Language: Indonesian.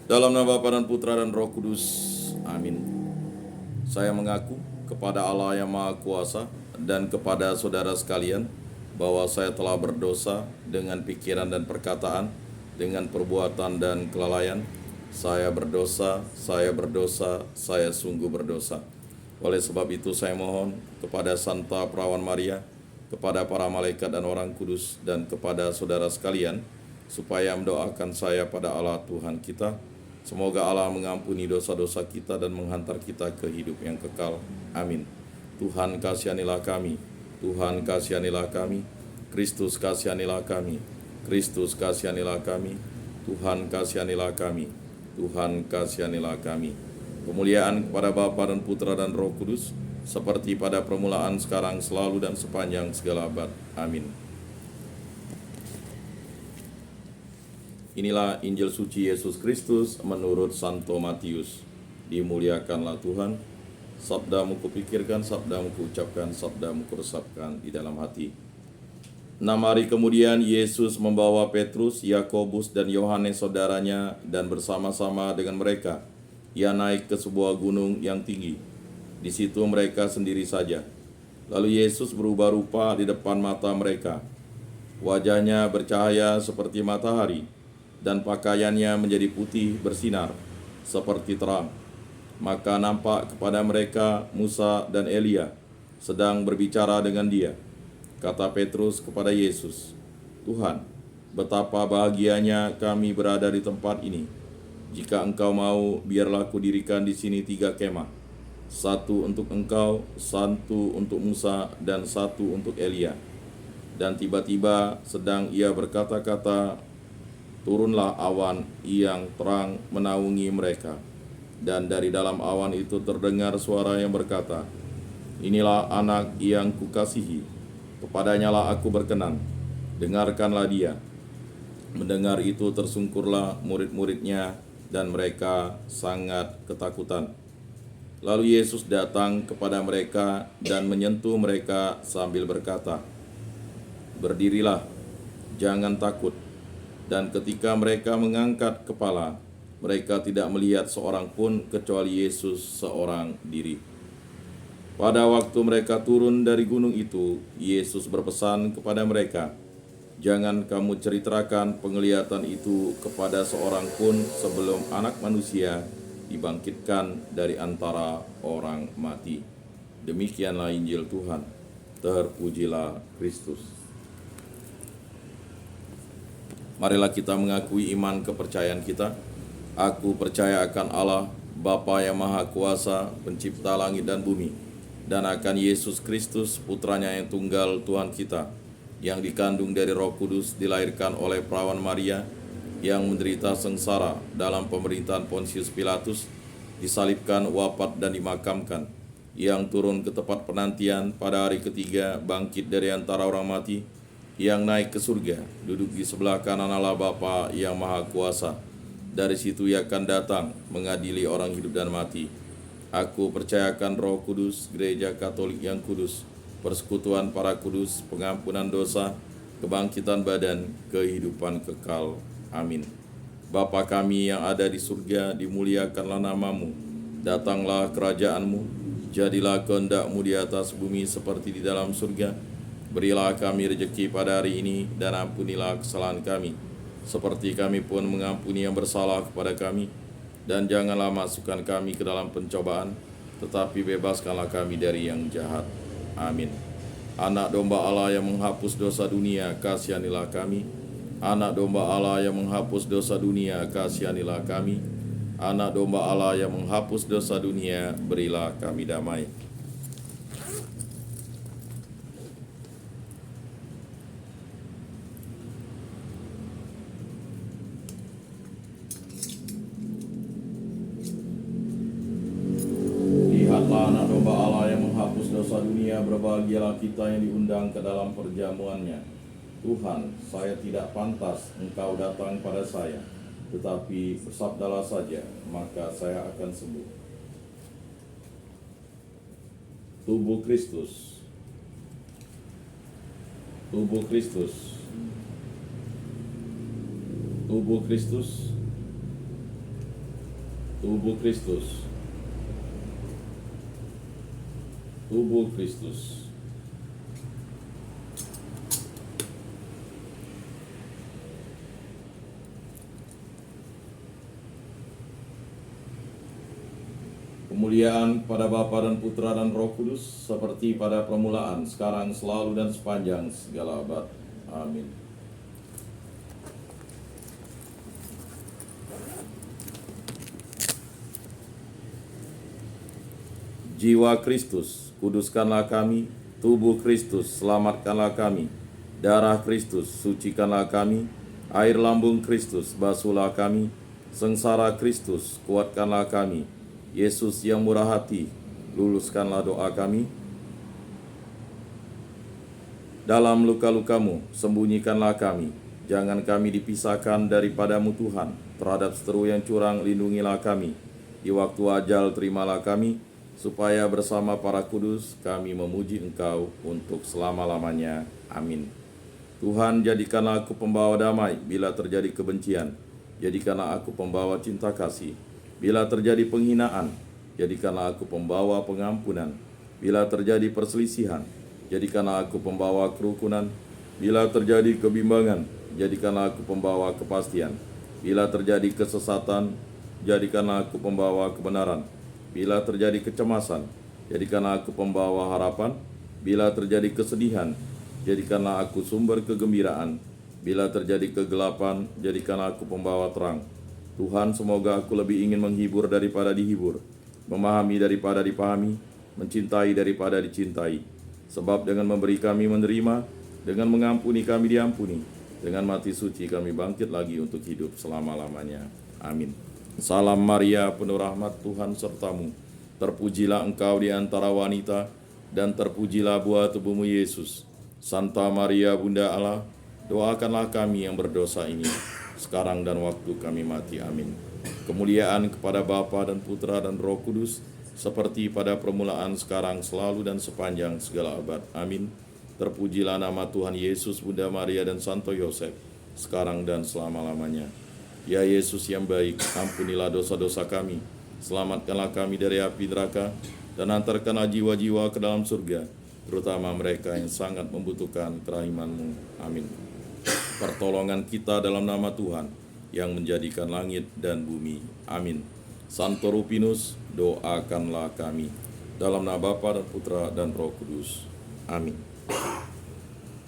Dalam nama Bapa dan Putra dan Roh Kudus. Amin. Saya mengaku kepada Allah yang Maha Kuasa dan kepada saudara sekalian bahwa saya telah berdosa dengan pikiran dan perkataan, dengan perbuatan dan kelalaian. Saya berdosa, saya sungguh berdosa. Oleh sebab itu saya mohon kepada Santa Perawan Maria, kepada para malaikat dan orang kudus, dan kepada saudara sekalian, supaya mendoakan saya pada Allah Tuhan kita. Semoga Allah mengampuni dosa-dosa kita dan menghantar kita ke hidup yang kekal. Amin. Tuhan kasihanilah kami, Tuhan kasihanilah kami, Kristus kasihanilah kami, Kristus kasihanilah kami, Tuhan kasihanilah kami, Tuhan kasihanilah kami. Kemuliaan kepada Bapa dan Putra dan Roh Kudus, seperti pada permulaan, sekarang, selalu, dan sepanjang segala abad. Amin. Inilah Injil suci Yesus Kristus menurut Santo Matius. Dimuliakanlah Tuhan. Sabdamu kupikirkan, sabdamu kuucapkan, sabdamu kuresapkan di dalam hati. 6 hari kemudian Yesus membawa Petrus, Yakobus, dan Yohanes saudaranya, dan bersama-sama dengan mereka Ia naik ke sebuah gunung yang tinggi. Di situ mereka sendiri saja. Lalu Yesus berubah rupa di depan mata mereka. Wajahnya bercahaya seperti matahari, dan pakaiannya menjadi putih bersinar seperti terang. Maka nampak kepada mereka Musa dan Elia sedang berbicara dengan dia. Kata Petrus kepada Yesus, "Tuhan, betapa bahagianya kami berada di tempat ini. Jika Engkau mau, biarlah kudirikan di sini 3 kemah. 1 untuk Engkau, 1 untuk Musa, dan 1 untuk Elia." Dan tiba-tiba sedang ia berkata-kata, turunlah awan yang terang menaungi mereka. Dan dari dalam awan itu terdengar suara yang berkata, "Inilah anak yang kukasihi, kepadanya lah aku berkenan, dengarkanlah dia." Mendengar itu tersungkurlah murid-muridnya, dan mereka sangat ketakutan. Lalu Yesus datang kepada mereka dan menyentuh mereka sambil berkata, "Berdirilah, jangan takut." Dan ketika mereka mengangkat kepala, mereka tidak melihat seorang pun kecuali Yesus seorang diri. Pada waktu mereka turun dari gunung itu, Yesus berpesan kepada mereka, "Jangan kamu ceritakan penglihatan itu kepada seorang pun sebelum Anak Manusia dibangkitkan dari antara orang mati." Demikianlah Injil Tuhan. Terpujilah Kristus. Marilah kita mengakui iman kepercayaan kita. Aku percaya akan Allah, Bapa yang Maha Kuasa, pencipta langit dan bumi, dan akan Yesus Kristus, putranya yang tunggal Tuhan kita, yang dikandung dari Roh Kudus, dilahirkan oleh Perawan Maria, yang menderita sengsara dalam pemerintahan Pontius Pilatus, disalibkan, wafat, dan dimakamkan, yang turun ke tempat penantian, pada hari ketiga bangkit dari antara orang mati, yang naik ke surga, duduk di sebelah kanan Allah Bapa yang Maha Kuasa. Dari situ Ia akan datang mengadili orang hidup dan mati. Aku percayakan Roh Kudus, Gereja Katolik yang kudus, persekutuan para kudus, pengampunan dosa, kebangkitan badan, kehidupan kekal. Amin. Bapa kami yang ada di surga, dimuliakanlah namamu. Datanglah kerajaanmu, jadilah kehendak-Mu di atas bumi seperti di dalam surga. Berilah kami rezeki pada hari ini, dan ampunilah kesalahan kami, seperti kami pun mengampuni yang bersalah kepada kami. Dan janganlah masukkan kami ke dalam pencobaan, tetapi bebaskanlah kami dari yang jahat. Amin. Anak domba Allah yang menghapus dosa dunia, kasihanilah kami. Anak domba Allah yang menghapus dosa dunia, kasihanilah kami. Anak domba Allah yang menghapus dosa dunia, berilah kami damai. Lihatlah anak domba Allah yang menghapus dosa dunia, berbahagialah kita yang diundang ke dalam perjamuannya. Tuhan, saya tidak pantas Engkau datang pada saya, tetapi bersabdalah saja, maka saya akan sembuh. Tubuh Kristus, tubuh Kristus, tubuh Kristus, Tubuh Kristus. Tubuh Kristus. Kemuliaan pada Bapa dan Putra dan Roh Kudus, seperti pada permulaan, sekarang, selalu, dan sepanjang segala abad. Amin. Jiwa Kristus, kuduskanlah kami. Tubuh Kristus, selamatkanlah kami. Darah Kristus, sucikanlah kami. Air lambung Kristus, basuhlah kami. Sengsara Kristus, kuatkanlah kami. Yesus yang murah hati, luluskanlah doa kami. Dalam luka-lukamu, sembunyikanlah kami. Jangan kami dipisahkan daripadamu Tuhan. Terhadap seteru yang curang, lindungilah kami. Di waktu ajal, terimalah kami, supaya bersama para kudus kami memuji Engkau untuk selama-lamanya. Amin. Tuhan, jadikanlah aku pembawa damai bila terjadi kebencian. Jadikanlah aku pembawa cinta kasih. Bila terjadi penghinaan, jadikanlah aku pembawa pengampunan. Bila terjadi perselisihan, jadikanlah aku pembawa kerukunan. Bila terjadi kebimbangan, jadikanlah aku pembawa kepastian. Bila terjadi kesesatan, jadikanlah aku pembawa kebenaran. Bila terjadi kecemasan, jadikanlah aku pembawa harapan. Bila terjadi kesedihan, jadikanlah aku sumber kegembiraan. Bila terjadi kegelapan, jadikanlah aku pembawa terang. Tuhan, semoga aku lebih ingin menghibur daripada dihibur, memahami daripada dipahami, mencintai daripada dicintai. Sebab dengan memberi kami menerima, dengan mengampuni kami diampuni, dengan mati suci kami bangkit lagi untuk hidup selama-lamanya. Amin. Salam Maria, penuh rahmat, Tuhan sertamu. Terpujilah engkau di antara wanita, dan terpujilah buah tubuhmu Yesus. Santa Maria, Bunda Allah, doakanlah kami yang berdosa ini, sekarang dan waktu kami mati. Amin. Kemuliaan kepada Bapa dan Putra dan Roh Kudus, seperti pada permulaan, sekarang, selalu, dan sepanjang segala abad. Amin. Terpujilah nama Tuhan Yesus, Bunda Maria, dan Santo Yosef, sekarang dan selama-lamanya. Ya Yesus yang baik, ampunilah dosa-dosa kami, selamatkanlah kami dari api neraka, dan antarkanlah jiwa-jiwa ke dalam surga, terutama mereka yang sangat membutuhkan kerahiman-Mu. Amin. Pertolongan kita dalam nama Tuhan yang menjadikan langit dan bumi. Amin. Santo Rupinus, doakanlah kami. Dalam nama Bapa dan Putra dan Roh Kudus. Amin.